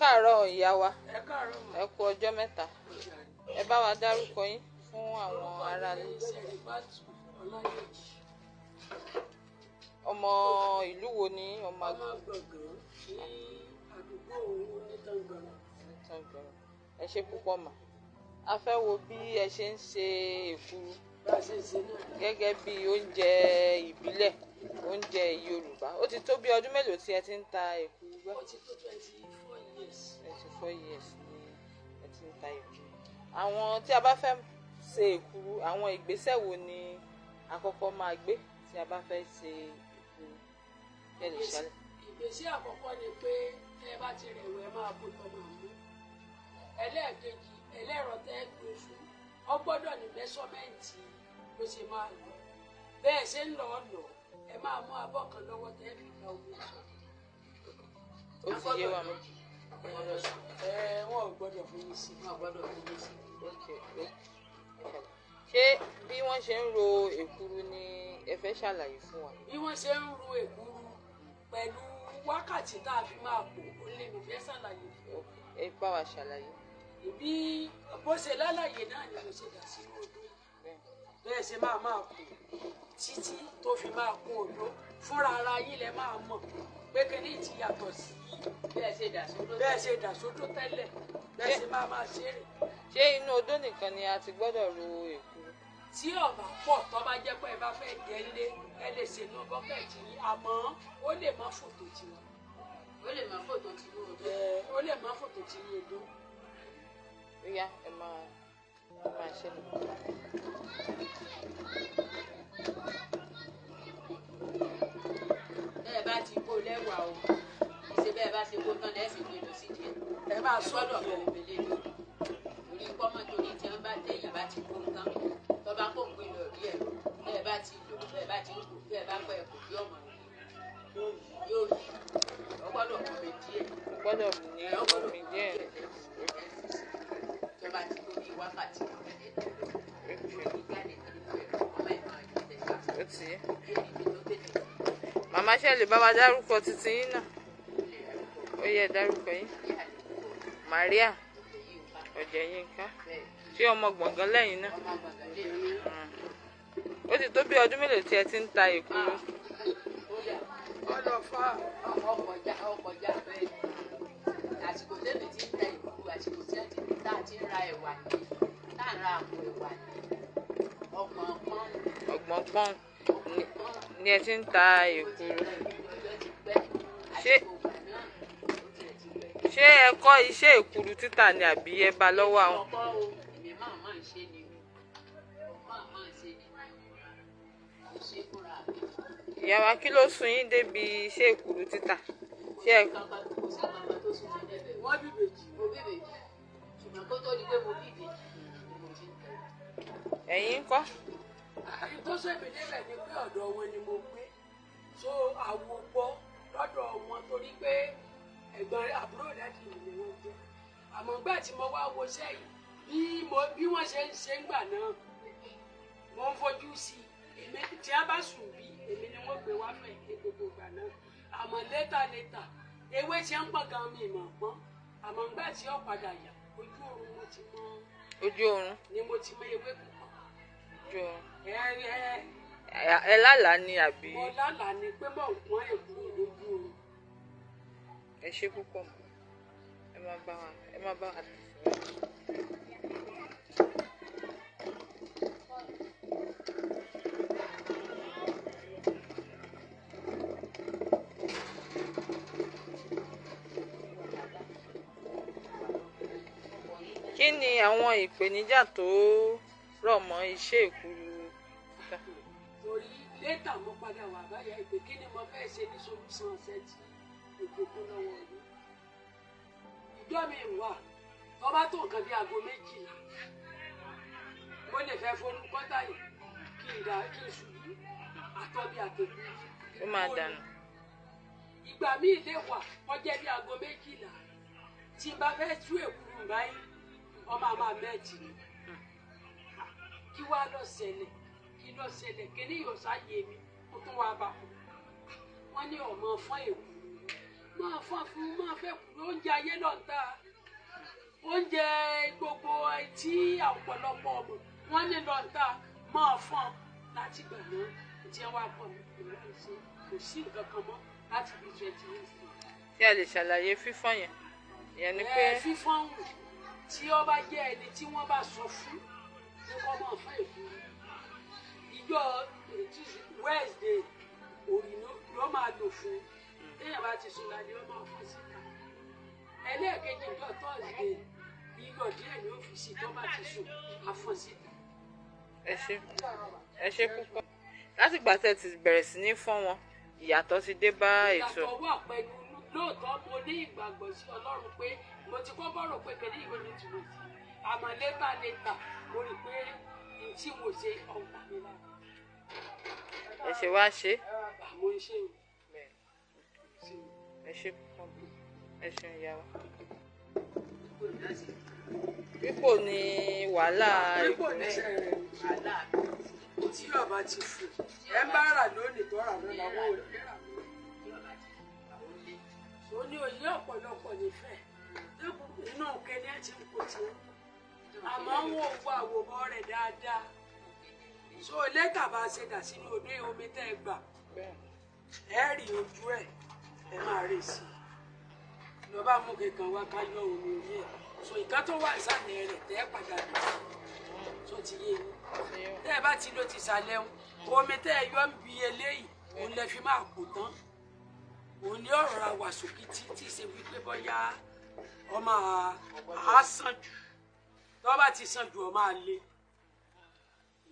káàárọ̀ ìyá wa. Ẹ káàárọ̀ mà. Ẹ kú ọjọ́ mẹ́ta. Ẹ bá wa dárúkọ yín fún àwọn aráalé. Ọmọ ìlú wo ni ọmọ Gbọ̀ngàn ní àdúgbò Onítàngbọ̀n. Ẹ ṣé púpọ̀ mà. A fẹ́ wo bí ẹ ṣe ń ṣe èkuru gẹ́gẹ́ bí oúnjẹ ìbílẹ̀, oúnjẹ Yorùbá. Ó ti tó bí ọdún mélòó tí ẹ ti ń ta èkuru bá? Ó ti tó 24 years. 24 years ni ẹ ti ń ta èkuru. Àwọn tí a bá fẹ́ ṣe èkuru, àwọn ìgbésẹ̀ wo ni àkọ́kọ́ máa gbé tí a bá fẹ́ ṣe èkuru? Kẹ́ lè ṣàlẹ̀. Ìgbésẹ̀ àkọ́kọ́ ni pé tẹ́ ẹ bá ti rẹ̀wẹ̀ ẹ máa bó tọmọ mú. Ẹlẹ́ẹ̀kejì, ẹlẹ́rọ tẹ́ ẹ gbé fún ọ gbọ́dọ̀ ní mẹ́sọ́mẹ́ǹtì bó ṣe máa lọ. Bẹ́ẹ̀ ṣe ń lọ ẹ máa mú abọ́ kan lọ́wọ́ tẹ́ ẹ fi gba omi sọ. Ó ti yé wa mọ́. Wọ́n ò gbọ́dọ̀ fún mi sí. Wọ́n ò gbọ́dọ̀ fún mi sí. Ṣé bí wọ́n ṣe ń ro èkuru ni ẹ fẹ́ ṣàlàyé fún wa? Bí wọ́n ṣe ń ro èkuru pẹ̀lú wákàtí tá a fi máa pò ó lè mi fẹ́ ṣàlàyé fún ọ. Ẹ bá wa ṣàlàyé. Bí bó ṣe lálàyé náà ni mo ṣe dà sínú odó. Bẹ́ẹ̀ ṣe máa pò títí tó fi máa kún odó. Fúnra ara yín lẹ máa mọ̀ pé kíní ti yàtọ̀ sí bẹ́ẹ̀ ṣe dà sódó tẹ́lẹ̀ bẹ́ẹ̀ ṣe máa ṣe rè. Ṣé inú odó nìkan ni a ti gbọ́dọ̀ ro èkuru? Tí ọ̀bà pọ̀ tó bá jẹ́ pé ẹ bá fẹ́ délé ẹ lè ṣe inú bọ́kẹ̀tì yín àmọ́ ó lè má fòtò tiwọn. Ó lè má fòtò tiwọn odó. Ó lè má fòtò tiwọn odó. Bóyá ẹ máa ṣe lọ. Bẹ́ẹ̀ bá ti kó lẹ́wà o, ìṣe bẹ́ẹ̀ bá ṣe kó tán lẹ́sìn gbé lọ sí díẹ̀. Ẹ máa sọ́dọ̀ pẹ̀lẹ́pẹ̀lẹ́ lò. Orí pọ́mọ́ torí tí wọ́n bá tẹ̀yìn bá ti kó tán, tó bá kó gbé lọ rí ẹ̀ lọ. Bẹ́ẹ̀ bá ti lò, bẹ́ẹ̀ bá ti ń kó, bẹ́ẹ̀ bá pẹ́ kò bí ọmọ rẹ̀. Yóò rí. Ó gbọ́dọ̀ mú mi díẹ̀. Ó gbọ́dọ̀ ní omi díẹ̀. Tó bá ti tó bí wákàtí kan. Ó ti yé. Màmá ṣe lè bá wa dárúkọ títí yín náà? Ó yẹ dárúkọ yín. Maria Ọ̀jẹ̀yínká. Ṣé ọmọ Gbọ̀ngàn lẹ́yìn náà? Ó ti tó bí ọdún mélòó tí ẹ ti ń ta èkuru? Ọ̀dọ̀ fa ọkọjá bẹ́ẹ̀ ni. Àsìkò tẹ́mi ti ń ta èkuru, àsìkò tí tá a ti ń ra ẹ̀wà ní, tá a ń ra àpò ẹ̀wà ní. Ọgbọ̀n pọ́n ni ẹ ti ń ta èkuru. Ṣé ẹ kọ́ iṣẹ́ èkuru títà ni àbí ẹ bá lọ́wọ́ àwọn? Ìyá wa, kí ló sún yín débi iṣẹ́ èkuru títà? Ṣé ẹ wọ́n bí bèjì. Ṣùgbọ́n kó tó di pé mo bí ìbejì ni mo ti ń tẹ̀. ẹ̀yin ńkọ́? Tó sẹ́mi débẹ̀ ni pé ọ̀dọ̀ wọn ni mo gbé. So àwo gbọ́ lọ́dọ̀ wọn torí pé ẹ̀gbọ́n àbúrò dáàdì mi ni wọ́n jẹ́. Àmọ́ ìgbà tí mo wá wo sẹ́yìn bí wọ́n ṣe ń ṣe ń gbà náà mo ń fojú sí i. Èmi tí a bá sùn bí èmi ni wọ́n gbé wá fẹ̀ ní gbogbo ìgbà náà. Àmọ́ létà ewé tí ń pọ̀ gan mi ìmọ̀ pọ́n. Àmọ́ ìgbà tí ó padà yà ojú oorun mo ti mọ. Ojú oorun? Ni mo ti mọ ewé púpọ̀. Ojú oorun. Ẹ lálàá ni àbí? Mo lálàá ni pé mò ń pọ́n èkuru lójú oorun. Ẹ ṣé púpọ̀. Ẹ má bá wa tẹ̀síwájú. Kí ni àwọn ìpèníjà tó rọ̀ mọ́ iṣẹ́ èkuru títà? Torí létà mo padà wà báyà ìpè kí ni mo fẹ́ ṣe ní solúsàn ọ̀sẹ̀ tí òkèkún lọ́wọ́ ọdún. Ìjọ mi wà tó bá tó nǹkan bí aago 12 mo lè fẹ́ forúkọ táyì kí n ṣubú àtọ́bí àtẹ̀kù. Ó máa dànù. Ìgbà míì lè wà ọjẹ́ bí aago 12 tí n bá fẹ́ tú èkuru báyìí ọmọ àmà mẹ́ẹ̀tì ni. Kí wá lọ ṣẹlẹ̀ kí ni yóò ṣáyé mi kó tún wá bá wọn ní ọmọ fún èkuru máa fọ́n fún máa fẹ́ kú oúnjẹ ayé lọ́ǹda oúnjẹ gbogbo tí ọ̀pọ̀lọpọ̀ ọmọ wọn ní lọ́ǹda máa fọ́n láti gbà náà tí wọ́n á pọ̀ mí láìsí kò sí nǹkan kan mọ́ láti bí 20 years. tí a lè ṣàlàyé fífọ́n yẹn ìyẹn ni pé. fífọ́n wù tí ó bá jẹ́ ẹni tí wọ́n bá sọ fún ní kọ́ máa fún èkó ìjọ Wednesday òrìnà ló máa lò fún téèyàn bá ti sùn lálẹ́ ó máa fọ́n síta ẹlẹ́ẹ̀kejì ìjọ Thursday ìjọ díẹ̀ ní ọ́fíìsì tó bá ti sùn á fọ́n síta. ẹ ṣé púpọ̀ látìgbà tẹ́ ti bẹ̀rẹ̀ sí ní fọ́n wọn ìyàtọ̀ ti dé bá ètò. ìyàtọ̀ wà pẹ̀lú lóòótọ́ mo ní ìgbàgbọ́ sí Ọlọ́run pé mo ti kọ́kọ́ rò pé kẹ́lí ìwé ní tìmọ̀ sí àmọ́ létà mo rí i pé n tí mo ṣe ọ̀gbà mi lára. ẹ ṣe wá ṣe. àmọ́ iṣẹ́ o. ẹ ṣe púpọ̀ ẹ ṣeun ìyá wa. pípò ní wàhálà pípò ní wàhálà tí ọba ti fò ẹ bá rà lónìí tó rà lọ́la wọ́n ò lè rà lónìí. ó ní òye ọ̀pọ̀lọpọ̀ nífẹ̀ẹ́ inú kẹ́ni ẹ̀ ti ń kó tiẹ̀ àmọ́ wọn ò wo àwòrán rẹ̀ dáadáa so lẹ́tà bá ṣe dà sínú odò omi tẹ́ ẹ gbà ẹ rí ojú ẹ̀ ẹ máa rè sí i lọ́ba mú kankan wá ká yọ omi orí ẹ̀ so ìka tó wà ìsàlẹ̀ rẹ̀ tẹ́ ẹ padà lò so ti yé yín tẹ́ ẹ bá ti lo ti sàlẹ̀ omi tẹ́ ẹ yọ ń bi eléyìí òun lẹ fi máa kó tán òun ní ọ̀rọ̀ ra wà sókè tí ṣe wípé bọ́yá ọmọ àá sàn jù tó bá ti sàn jù ọ máa le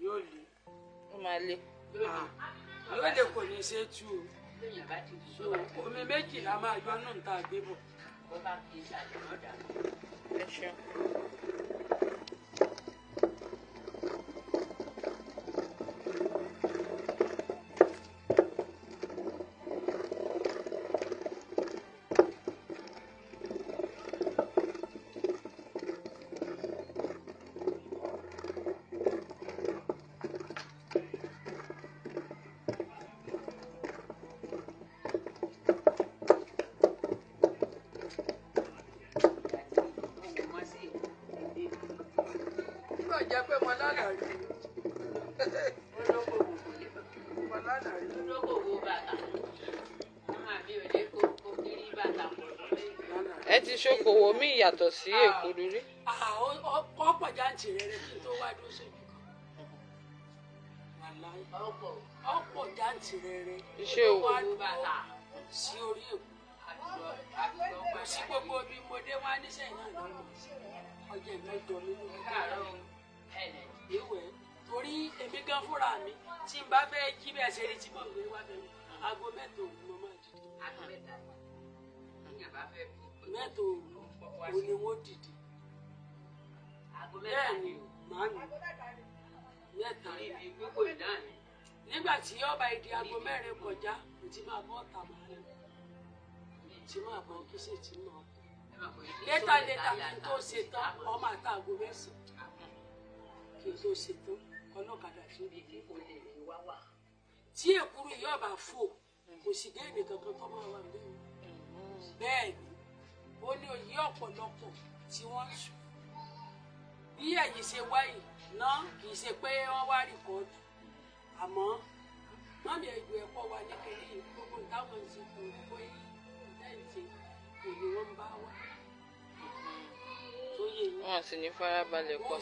yóò le. ó máa le. yóò lè kò ní ṣe tú o omi méjìlá máa yọ nù tá a gbé bọ̀. ẹ ṣeun. jẹ́ pé mo lálàá rí mo lálàá rí. ẹ ti ṣokòwò mí ìyàtọ̀ sí èkúrú rí. ọ̀pọ̀ jáǹtì rẹ̀ kí n tó wá dúró sójú kan ọ̀pọ̀ jáǹtì rẹ̀ iṣẹ́ wá òwò dúró sí orí èkó kò sí gbogbo bí mo dé wá níṣẹ́ náà lọ́wọ́ ọjà ìmẹ́jọ mi ní ìwé torí èmi gan fúnra mi tí n bá fẹ́ jí bẹ́ẹ̀ ṣe rí tí mo gbé wá bẹ̀rẹ̀ aago mẹ́ta òru mo máa jí mẹ́ta òru òun ni wọ́n dìde bẹ́ẹ̀ ni màámi mẹ́ta nígbà tí ọba ìdí aago mẹ́rin kọjá mo ti máa bọ́ ọ̀tà màálù tí máa bọ́ kí sì ti máa létà kí n tó ṣe tán ọmọ àtàgò mẹ́sàn-án kí n tó ṣe tán ọlọ́kadà tí ó dìde tí èkúrú yìí ọba fò kò sì dé èdè kankan tó máa wà lẹ́yìn bẹ́ẹ̀ ni ó ní òye ọ̀pọ̀lọpọ̀ tí wọ́n ń sùn bí ẹ̀yìn ṣe wáyé náà kì í ṣe pé wọ́n wá rìkọ́ọ̀dù àmọ́ mọ́mí ẹ̀jọ̀ ẹ̀kọ́ wa ní kiri gbogbo táwọn ń ṣe kò pé lẹ́yìn ṣe kò ní wọ́n bá wà tó yé mi. wọn sì ní farabalẹ̀ pọ̀.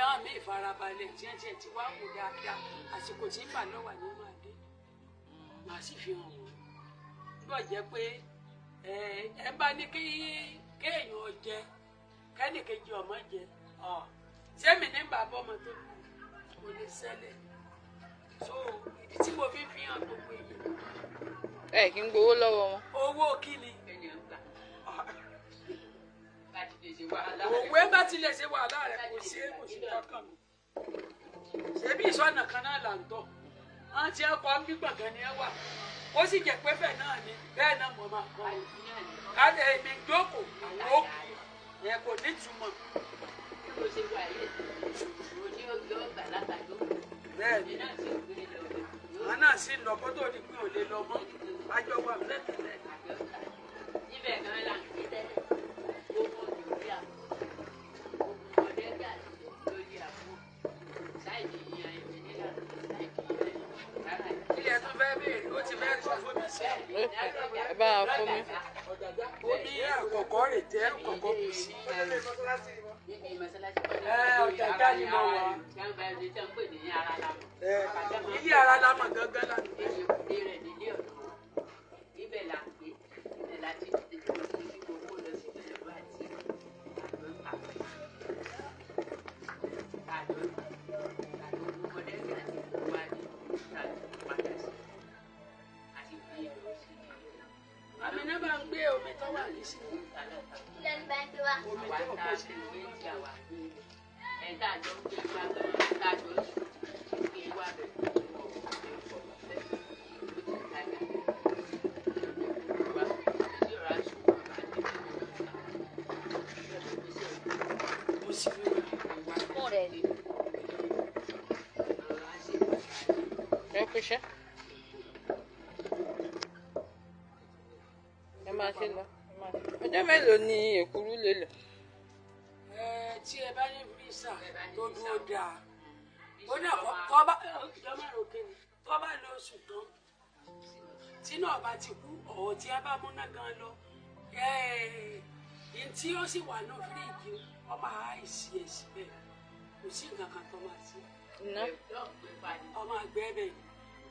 hàn mí ìfarabalẹ̀ tiẹ̀ ti wá kó dáadáa àsìkò tí ń bà lọ́wọ́ ní máa dé màá sì fi hàn wọ́n gbọ́ jẹ́ pé ẹ bá ní kéèyàn jẹ kẹ́nìkejì ọmọ jẹ sẹ́mi ní bàbá ọmọ tó kò lè ṣẹlẹ̀ so ìdí tí mo fi hàn gbogbo èyí. kí n gbowó lọ́wọ́ wọn. owó kí ni. òwe bá tilẹ̀ ṣe wàhálà rẹ̀ kò sí tọkàn mi. ṣebí ìsọ̀nà kan náà là ń tọ̀ wọ́n ti ẹ̀kọ́ ń bí gbọ̀ngàn ni ẹ wà ó sì jẹ́ pé bẹ́ẹ̀ náà ni bẹ́ẹ̀ náà mo máa kọ́ káde èmi jókòó àwọn òkú yẹn kò ní túmọ̀. bẹ́ẹ̀ni àwọn náà sì lọ kó tó di pé ò lè lọ mọ́ àjọ wà lẹ́tẹ̀lẹ́ ẹ bá a fún mi. Omi àkọ́kọ́ rè tẹ́ kọ́kọ́ kù sí. Ọ̀jàjà ni mo wà. Ilé ara la mọ̀ gángan la. Àmì náà bá ń gbé omi tó wà ní sí. Omi tó kọ́ sí. Ẹ kú iṣẹ́. Ẹ máa ṣe lọ. Ọjọ́ mélòó ni èkuru lè lò? Tí ẹ bá ní físà tó dúró dáa, ó dà kọ́ bá lo oṣù tán tí náà bá ti kú ọ̀hún tí a bá múná gan lọ tí ó sì wà ní fíríjì ọmọ àìsí ẹ̀ síbẹ̀ kò sí nǹkan kan tó máa sí ọmọ àgbẹ̀ bẹ̀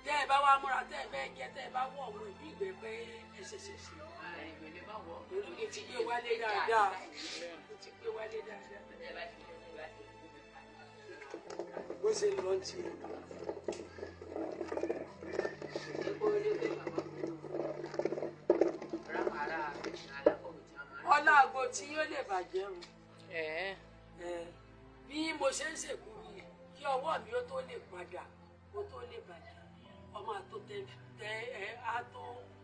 tẹ́ ẹ bá wá múra tẹ́ ẹ fẹ́ jẹ tẹ́ ẹ bá wọ̀ ọmọ ìbí ìgbẹ́ pé ẹsẹ̀sẹ̀ sí o ti gbé wálé dáadáa o ti gbé wálé dáadáa bó ṣe lọ ti ọláàgbo tí yóò lè bàjẹ́ o bí mo ṣe ń ṣèkú yìí kí ọwọ́ mi ó tó lè padà ó tó lè bàjẹ́ ọmọ àtó tẹ àtó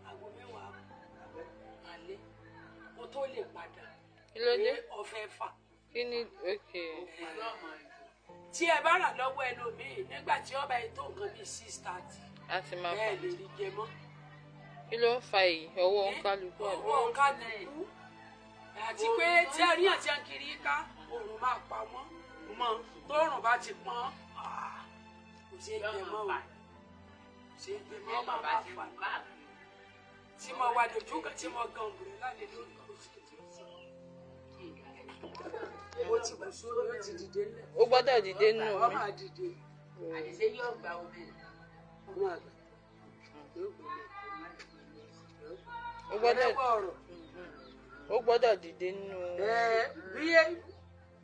aago mẹ́wàá alẹ́ ó tó lè padà ní ọ̀fẹ́ fà. Kí ni tí ẹ bá rà lọ́wọ́ ẹlòmíì nígbà tí ọba yìí tó nǹkan bíi 6:30 bẹ́ẹ̀ lè rí jẹ mọ́. Kí ló ń fa èyí? Ọwọ́ kálukú àbí? Ọwọ́ kálukú àti pé tí ẹ rí àti akiri ká oòrùn máa pa wọ́n mọ́ tóòrùn bá ti pọ́n kò sí jẹ mọ́ o kò sí jẹ mọ́ ọmọ bá fà tí mo wà lójú kan tí mo gan òbúrẹ́ lálẹ́ lórí kò sí kí n sọ. Mo ti bù sórí ó ti dìde ńlẹ̀. Ó gbọ́dọ̀ dìde nù mí. Ọmọ àdìde. Àdìsẹ́ yóò gba omi. Ọmọ àgbà yóò gbélé. Ó gbọ́dọ̀ dìde nù.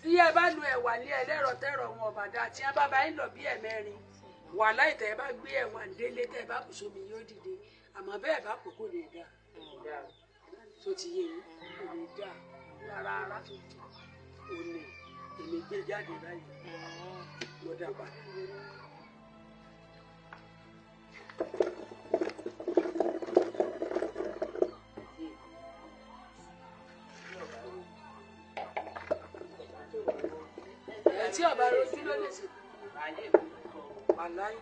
Bí ẹ bá lu ẹ̀wà ní ẹlẹ́rọ tẹ́rọ wọn ọ̀bàdà tí ẹ bá bá ń lọ bí ẹ̀mẹ́rin wà láì tẹ́ ẹ bá gbé ẹ̀wà délé tẹ́ ẹ bá kù sómi yóò dìde àmọ́ bẹ́ẹ̀ bá kò kò lè dà tó ti yé mi kò lè dà rárá òní èmi gbé jáde báyìí mo dà padà. Tí ọba rojú ló lè ṣe àláyé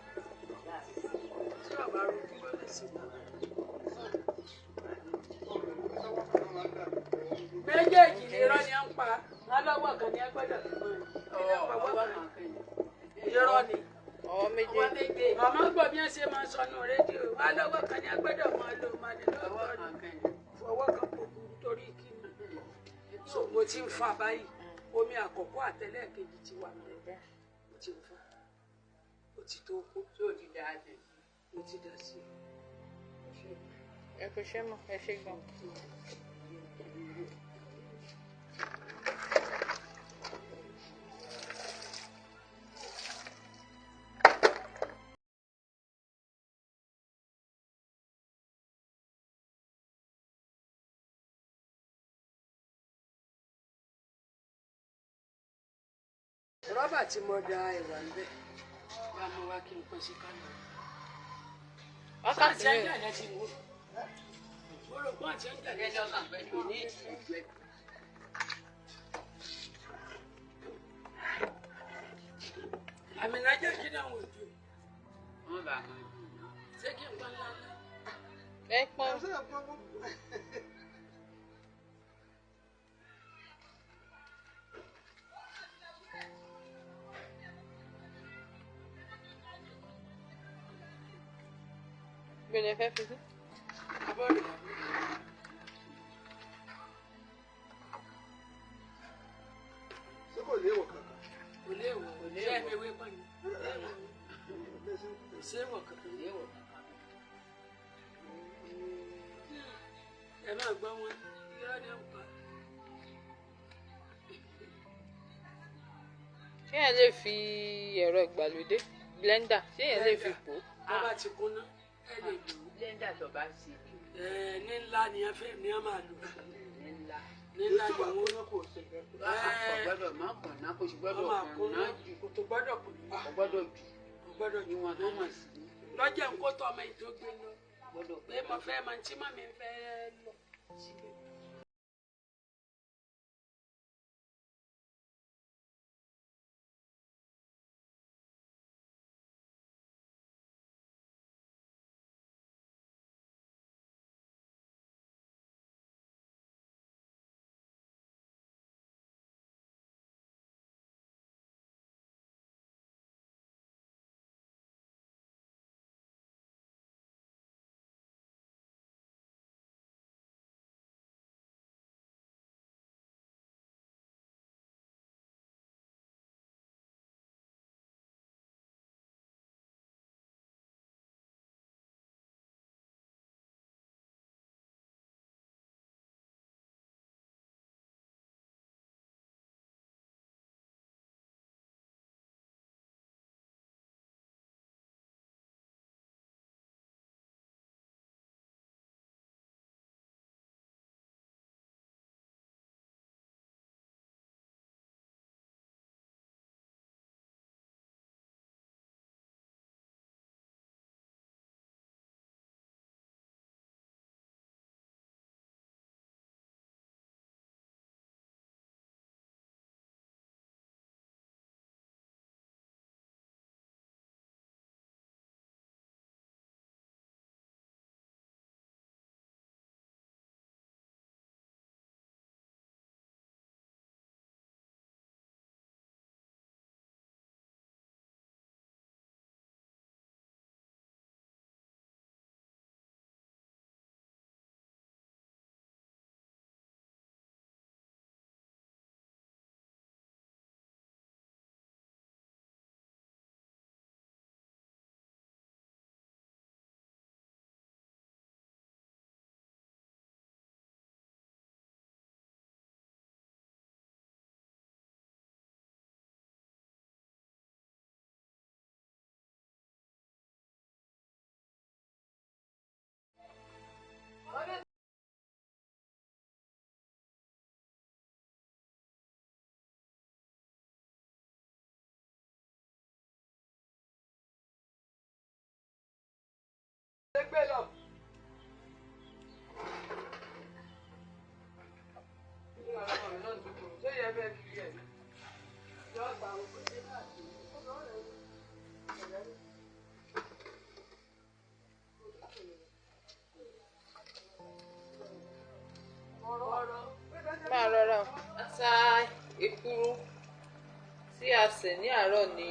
tí ọba rojú ló lè ṣe méjèèjì ni irọ́ ni à ń pa lọ́wọ́ kan ní agbọ́dọ̀ irọ́ ni ọwọ́ méjèèjì. màmá gbọ́ bí wọ́n ṣe máa sọnù rédíò lọ́wọ́ kan ní agbọ́dọ̀ máa lò máa ní lọ́wọ́ fọwọ́ kan kò kú torí kí ni so mo ti ń fa báyìí omi àkọ́kọ́ àtẹlẹ́ẹ̀kejì ti wà níbẹ̀ mo ti ń fa ó ti tó kó tó ti dá a dé mo ti dá sí i. Ẹ kò ṣe mọ̀ ẹ ṣe gan. Rọ́bà tí mo da ẹ̀wà ń bẹ̀ wá mo wá kí n pọ̀ sí kánò. Wákàtí mi. Mo rò pé àti ẹ̀ńdà lẹ́jọ́ kan pẹ̀lú ní ìgbẹ́. Àmì nájà kí náà wò ju. Ṣé kí n pa ńlá náà? Ẹ pọ́n. Gbọ́dọ̀ fẹ́ fi sí. bọ̀rẹ̀ ṣé kò léèwọ̀ kankan. kò léèwọ̀ ṣé ẹ̀mí ewé pọ̀ ni kò séèwọ̀ kankan léwọ̀ ẹ máa gbọ́ wọn irọ́ ni ó ń pa. ṣé yẹn lè fi ẹ̀rọ ìgbàlódé blender ṣé yẹn lè fi pò ó. tó bá ti kúnná ẹ lè lò ó. blender tó bá ṣe ní ńlá ni ẹ fẹ́ ní ẹ máa lò ní ńlá ní ńlá Ètò ni àkóná wọ́n kò ṣe bẹ́ẹ̀. kò gbọ́dọ̀ má kàn ná kò sì gbọ́dọ̀ máa kàn kúnná ná jù kò tó gbọ́dọ̀ kúnná kò gbọ́dọ̀ jù kò gbọ́dọ̀ jù níwọ̀n tó mọ̀ sí lọ́jà ń kó tọ́ ọmọ ètò gbé lọ gbọ́dọ̀ pé mo fẹ́ máa tí màmí fẹ́ lọ síbẹ̀. gbé lọ. ṣé yẹ bẹ́ẹ̀ fi yẹ yọ ọgbà òkú ṣe náà sí máa rọra o. ata èkuru tí a sè ní àárọ̀ ni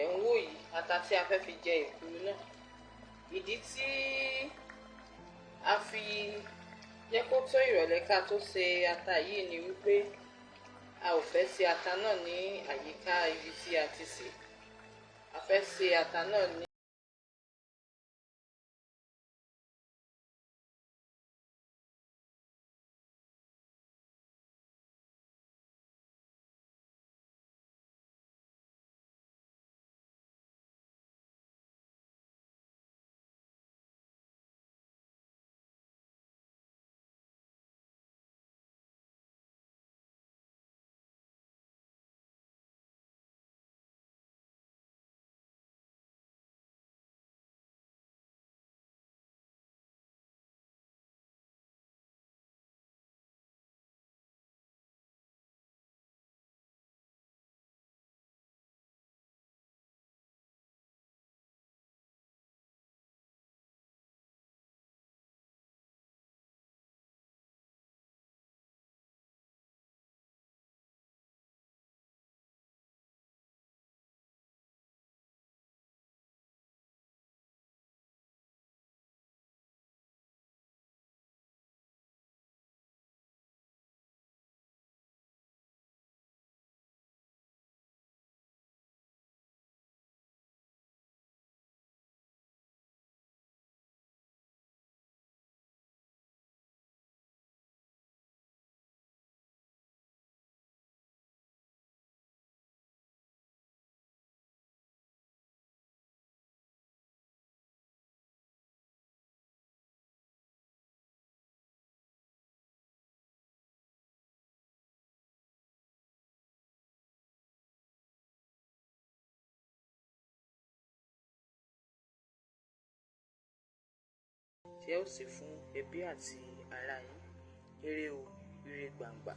ẹ̀ ń wò yìí, ata tí a fẹ́ fi jẹ èkuru náà. ìdí tí a fi jẹ́ kó tó ìrọ̀lẹ́ ká tó ṣe ata yìí ni wípé a ò fẹ́ ṣe ata náà ní àyíká ibi tí a ti sè. a fẹ́ ṣe ata náà ní tí ẹ ó ṣe fún ẹbí àti ará yín. Ire o, ire gbàǹgbà.